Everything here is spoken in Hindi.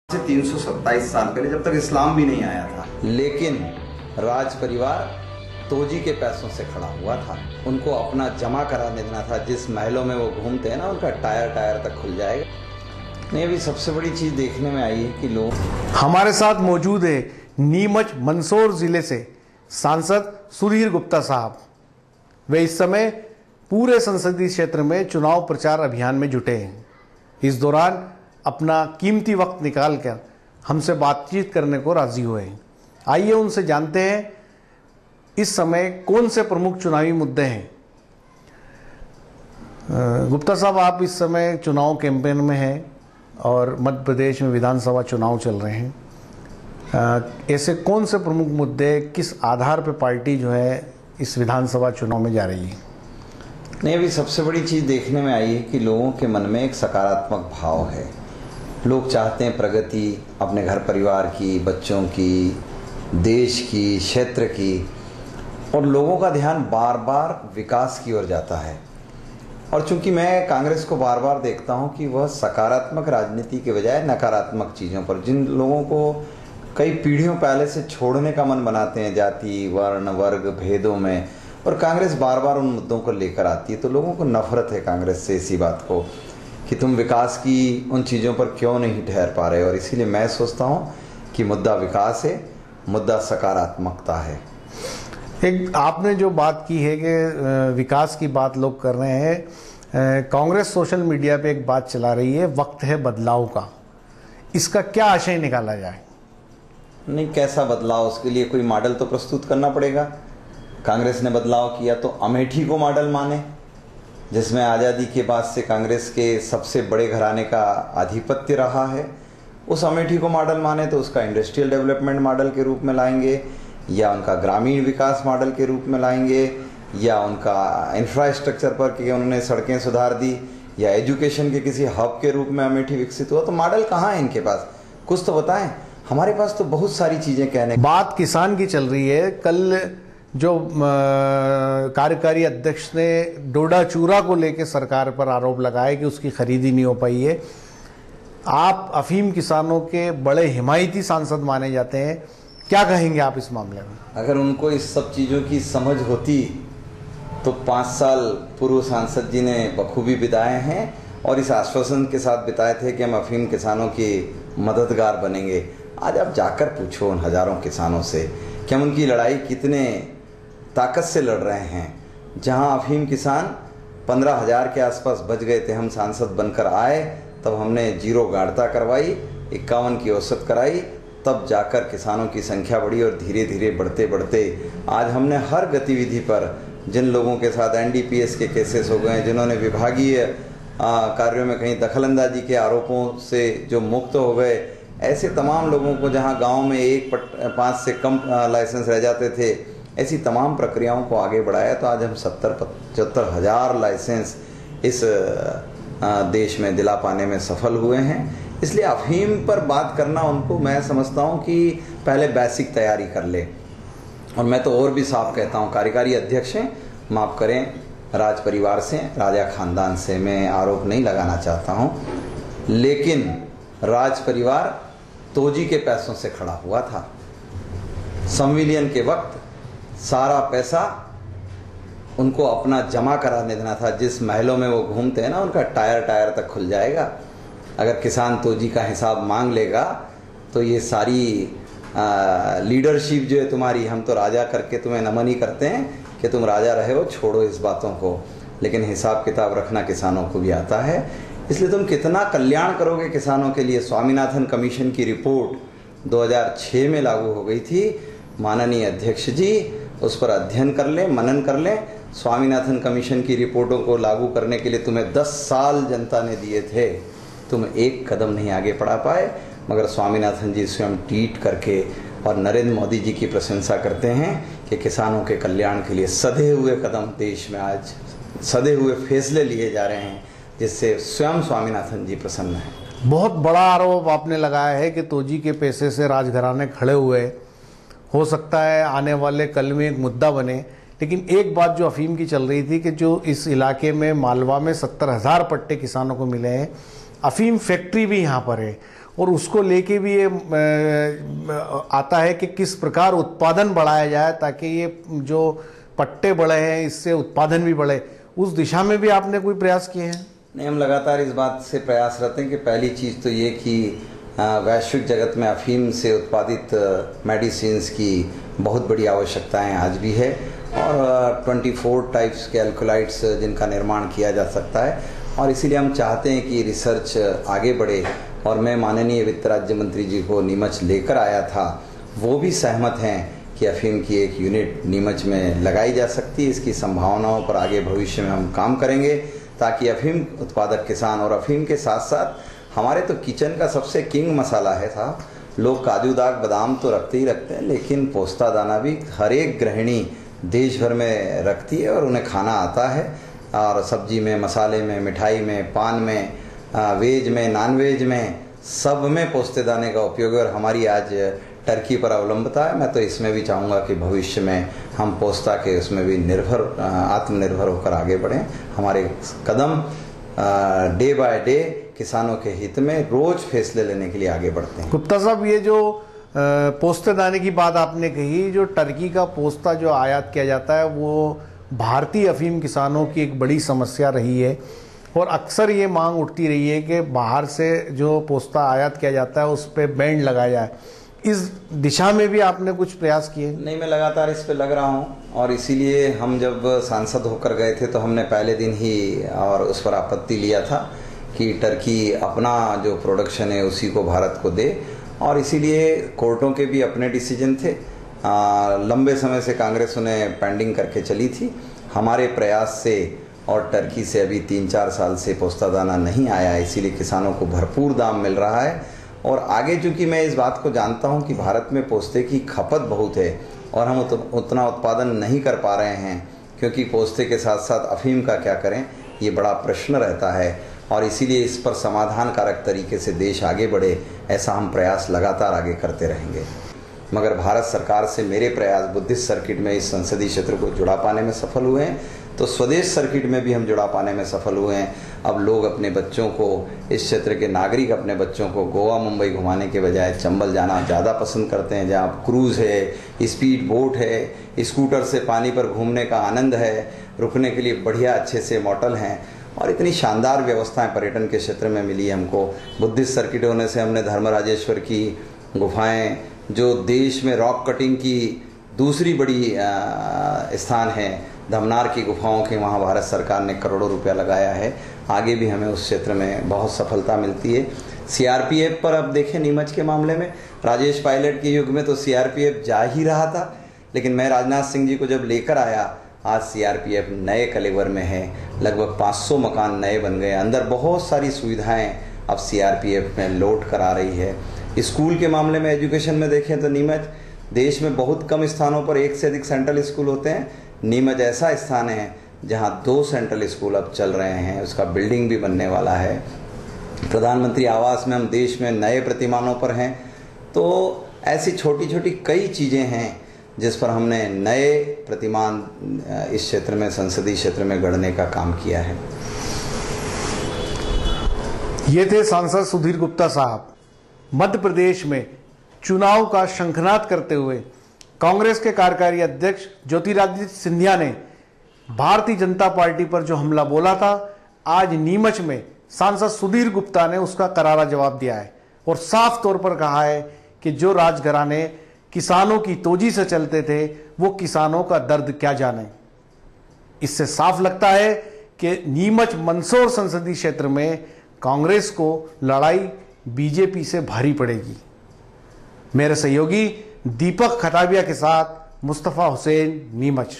से 327 साल पहले, जब तक इस्लाम भी नहीं आया था। लेकिन राज परिवार तोजी के पैसों से खड़ा हुआ था। उनको अपना जमा कराने देना था। जिस महलों में वो घूमते हैं ना, उनका टायर टायर तक खुल जाएगा। नहीं, अभी सबसे बड़ी चीज देखने में आई है कि लोग हमारे साथ मौजूद है नीमच मंदसौर जिले से सांसद सुधीर गुप्ता साहब। वे इस समय पूरे संसदीय क्षेत्र में चुनाव प्रचार अभियान में जुटे हैं। इस दौरान अपना कीमती वक्त निकालकर हमसे बातचीत करने को राजी हुए हैं। आइए उनसे जानते हैं इस समय कौन से प्रमुख चुनावी मुद्दे हैं। गुप्ता साहब, आप इस समय चुनाव कैंपेन में हैं और मध्य प्रदेश में विधानसभा चुनाव चल रहे हैं। ऐसे कौन से प्रमुख मुद्दे, किस आधार पर पार्टी जो है इस विधानसभा चुनाव में जा रही है? नहीं, अभी सबसे बड़ी चीज देखने में आई है कि लोगों के मन में एक सकारात्मक भाव है। लोग चाहते हैं प्रगति, अपने घर परिवार की, बच्चों की, देश की, क्षेत्र की, और लोगों का ध्यान बार बार विकास की ओर जाता है। और चूंकि मैं कांग्रेस को बार बार देखता हूं कि वह सकारात्मक राजनीति के बजाय नकारात्मक चीज़ों पर, जिन लोगों को कई पीढ़ियों पहले से छोड़ने का मन बनाते हैं, जाति, वर्ण, वर्ग, भेदों में, और कांग्रेस बार बार उन मुद्दों को लेकर आती है, तो लोगों को नफरत है कांग्रेस से इसी बात को कि तुम विकास की उन चीज़ों पर क्यों नहीं ठहर पा रहे। और इसीलिए मैं सोचता हूँ कि मुद्दा विकास है, मुद्दा सकारात्मकता है। एक आपने जो बात की है कि विकास की बात लोग कर रहे हैं, कांग्रेस सोशल मीडिया पे एक बात चला रही है, वक्त है बदलाव का। इसका क्या आशय निकाला जाए? नहीं, कैसा बदलाव? उसके लिए कोई मॉडल तो प्रस्तुत करना पड़ेगा। कांग्रेस ने बदलाव किया तो अमेठी को मॉडल माने, जिसमें आज़ादी के बाद से कांग्रेस के सबसे बड़े घराने का आधिपत्य रहा है। उस अमेठी को मॉडल माने तो उसका इंडस्ट्रियल डेवलपमेंट मॉडल के रूप में लाएंगे, या उनका ग्रामीण विकास मॉडल के रूप में लाएंगे, या उनका इंफ्रास्ट्रक्चर पर कि उन्होंने सड़कें सुधार दी, या एजुकेशन के किसी हब के रूप में अमेठी विकसित हुआ। तो मॉडल कहाँ है इनके पास? कुछ तो बताएं। हमारे पास तो बहुत सारी चीज़ें कहने। बात किसान की चल रही है। कल जो कार्यकारी अध्यक्ष ने डोडा चूरा को लेकर सरकार पर आरोप लगाया कि उसकी खरीदी नहीं हो पाई है। आप अफीम किसानों के बड़े हिमायती सांसद माने जाते हैं, क्या कहेंगे आप इस मामले में? अगर उनको इस सब चीज़ों की समझ होती तो 5 साल पूर्व सांसद जी ने बखूबी बिताए हैं और इस आश्वासन के साथ बिताए थे कि हम अफीम किसानों के मददगार बनेंगे। आज आप जाकर पूछो उन हजारों किसानों से कि हम उनकी लड़ाई कितने ताकत से लड़ रहे हैं। जहां अफीम किसान 15,000 के आसपास बच गए थे, हम सांसद बनकर आए तब हमने 0 गाढ़ता करवाई, 51 की औसत कराई, तब जाकर किसानों की संख्या बढ़ी और धीरे धीरे बढ़ते बढ़ते आज हमने हर गतिविधि पर, जिन लोगों के साथ NDPS के केसेस हो गए, जिन्होंने विभागीय कार्यों में कहीं दखलंदाजी के आरोपों से जो मुक्त हो गए, ऐसे तमाम लोगों को, जहां गांव में 5 से कम लाइसेंस रह जाते थे, ऐसी तमाम प्रक्रियाओं को आगे बढ़ाया। तो आज हम 70-75 हज़ार लाइसेंस इस देश में दिला पाने में सफल हुए हैं। इसलिए अफीम पर बात करना, उनको मैं समझता हूं कि पहले बेसिक तैयारी कर ले। और मैं तो और भी साफ कहता हूं, कार्यकारी अध्यक्ष हैं, माफ़ करें, राज परिवार से, राजा खानदान से मैं आरोप नहीं लगाना चाहता हूं, लेकिन राज परिवार तोजी के पैसों से खड़ा हुआ था। संविलियन के वक्त सारा पैसा उनको अपना जमा कराने देना था। जिस महलों में वो घूमते हैं ना, उनका टायर टायर तक खुल जाएगा। अगर किसान तोजी का हिसाब मांग लेगा तो ये सारी लीडरशिप जो है तुम्हारी, हम तो राजा करके तुम्हें नमन ही करते हैं कि तुम राजा रहे हो, छोड़ो इस बातों को, लेकिन हिसाब किताब रखना किसानों को भी आता है। इसलिए तुम कितना कल्याण करोगे किसानों के लिए। स्वामीनाथन कमीशन की रिपोर्ट 2006 में लागू हो गई थी। माननीय अध्यक्ष जी उस पर अध्ययन कर लें, मनन कर लें। स्वामीनाथन कमीशन की रिपोर्टों को लागू करने के लिए तुम्हें 10 साल जनता ने दिए थे, तुम एक कदम नहीं आगे बढ़ा पाए। मगर स्वामीनाथन जी स्वयं ट्वीट करके और नरेंद्र मोदी जी की प्रशंसा करते हैं कि किसानों के कल्याण के लिए सधे हुए कदम देश में आज सधे हुए फैसले लिए जा रहे हैं, जिससे स्वयं स्वामीनाथन जी प्रसन्न हैं। बहुत बड़ा आरोप आपने लगाया है कि तोजी के पैसे से राजघराने खड़े हुए। हो सकता है आने वाले कल में एक मुद्दा बने, लेकिन एक बात जो अफीम की चल रही थी कि जो इस इलाके में मालवा में 70,000 पट्टे किसानों को मिले हैं, अफीम फैक्ट्री भी यहाँ पर है और उसको लेके भी ये आता है कि किस प्रकार उत्पादन बढ़ाया जाए ताकि ये जो पट्टे बढ़े हैं इससे उत्पादन भी बढ़े। उस दिशा में भी आपने कोई प्रयास किए हैं? नहीं, हम लगातार इस बात से प्रयासरत हैं कि पहली चीज़ तो ये कि वैश्विक जगत में अफीम से उत्पादित मेडिसिन्स की बहुत बड़ी आवश्यकताएं आज भी है और 24 टाइप्स के अल्कोलाइड्स जिनका निर्माण किया जा सकता है और इसीलिए हम चाहते हैं कि रिसर्च आगे बढ़े। और मैं माननीय वित्त राज्य मंत्री जी को नीमच लेकर आया था, वो भी सहमत हैं कि अफीम की एक यूनिट नीमच में लगाई जा सकती है। इसकी संभावनाओं पर आगे भविष्य में हम काम करेंगे ताकि अफीम उत्पादक किसान और अफीम के साथ साथ हमारे तो किचन का सबसे किंग मसाला है साहब, लोग काजू दाग बादाम तो रखते ही रखते हैं लेकिन पोस्ता दाना भी हर एक गृहिणी देश भर में रखती है और उन्हें खाना आता है। और सब्जी में, मसाले में, मिठाई में, पान में, वेज में, नॉन वेज में, सब में पोस्ते दाने का उपयोग है और हमारी आज टर्की पर अवलंबता है। मैं तो इसमें भी चाहूँगा कि भविष्य में हम पोस्ता के उसमें भी आत्मनिर्भर होकर आगे बढ़ें। हमारे कदम डे बाय डे किसानों के हित में रोज फैसले लेने के लिए आगे बढ़ते हैं। गुप्ता साहब, ये जो पोस्ते दाने की बात आपने कही, जो टर्की का पोस्ता जो आयात किया जाता है वो भारतीय अफीम किसानों की एक बड़ी समस्या रही है और अक्सर ये मांग उठती रही है कि बाहर से जो पोस्ता आयात किया जाता है उस पर बैन लगाया जाए। इस दिशा में भी आपने कुछ प्रयास किए? नहीं, मैं लगातार इस पे लग रहा हूँ और इसीलिए हम जब सांसद होकर गए थे तो हमने पहले दिन ही और उस पर आपत्ति लिया था कि टर्की अपना जो प्रोडक्शन है उसी को भारत को दे और इसीलिए कोर्टों के भी अपने डिसीजन थे। लंबे समय से कांग्रेस उन्हें पेंडिंग करके चली थी। हमारे प्रयास से और टर्की से अभी 3-4 साल से पोस्ता दाना नहीं आया, इसीलिए किसानों को भरपूर दाम मिल रहा है। और आगे चूंकि मैं इस बात को जानता हूं कि भारत में पोस्ते की खपत बहुत है और हम उतना उत्पादन नहीं कर पा रहे हैं क्योंकि पोस्ते के साथ साथ अफीम का क्या करें, ये बड़ा प्रश्न रहता है और इसीलिए इस पर समाधानकारक तरीके से देश आगे बढ़े, ऐसा हम प्रयास लगातार आगे करते रहेंगे। मगर भारत सरकार से मेरे प्रयास बुद्धिस्ट सर्किट में इस संसदीय क्षेत्र को जुड़ा पाने में सफल हुए हैं, तो स्वदेश सर्किट में भी हम जुड़ा पाने में सफल हुए हैं। अब लोग अपने बच्चों को, इस क्षेत्र के नागरिक अपने बच्चों को गोवा मुंबई घुमाने के बजाय चंबल जाना ज़्यादा पसंद करते हैं, जहाँ क्रूज़ है, स्पीड बोट है, स्कूटर से पानी पर घूमने का आनंद है, रुकने के लिए बढ़िया अच्छे से मोटल हैं और इतनी शानदार व्यवस्थाएं पर्यटन के क्षेत्र में मिली हमको। बुद्धिस्ट सर्किट होने से हमने धर्मराजेश्वर की गुफाएं, जो देश में रॉक कटिंग की दूसरी बड़ी स्थान है, धमनार की गुफाओं के वहाँ भारत सरकार ने करोड़ों रुपया लगाया है। आगे भी हमें उस क्षेत्र में बहुत सफलता मिलती है। सीआरपीएफ पर अब देखें, नीमच के मामले में राजेश पायलट के युग में तो सीआरपीएफ जा ही रहा था, लेकिन मैं राजनाथ सिंह जी को जब लेकर आया, आज सीआरपीएफ नए कलेवर में है, लगभग 500 मकान नए बन गए, अंदर बहुत सारी सुविधाएं अब सीआरपीएफ में लौट कर आ रही है। स्कूल के मामले में, एजुकेशन में देखें तो नीमच देश में बहुत कम स्थानों पर एक से अधिक सेंट्रल स्कूल होते हैं। नीमच ऐसा स्थान है जहां 2 सेंट्रल स्कूल अब चल रहे हैं, उसका बिल्डिंग भी बनने वाला है। प्रधानमंत्री आवास में हम देश में नए प्रतिमानों पर हैं। तो ऐसी छोटी छोटी कई चीज़ें हैं जिस पर हमने नए प्रतिमान इस क्षेत्र में, संसदीय क्षेत्र में गढ़ने का काम किया है। ये थे सांसद सुधीर गुप्ता साहब। मध्य प्रदेश में चुनाव का शंखनाद करते हुए कांग्रेस के कार्यकारी अध्यक्ष ज्योतिरादित्य सिंधिया ने भारतीय जनता पार्टी पर जो हमला बोला था, आज नीमच में सांसद सुधीर गुप्ता ने उसका करारा जवाब दिया है और साफ तौर पर कहा है कि जो राजघराने किसानों की तोजी से चलते थे वो किसानों का दर्द क्या जाने। इससे साफ लगता है कि नीमच मंदसौर संसदीय क्षेत्र में कांग्रेस को लड़ाई बीजेपी से भारी पड़ेगी। मेरे सहयोगी दीपक खटाबिया के साथ मुस्तफा हुसैन, नीमच।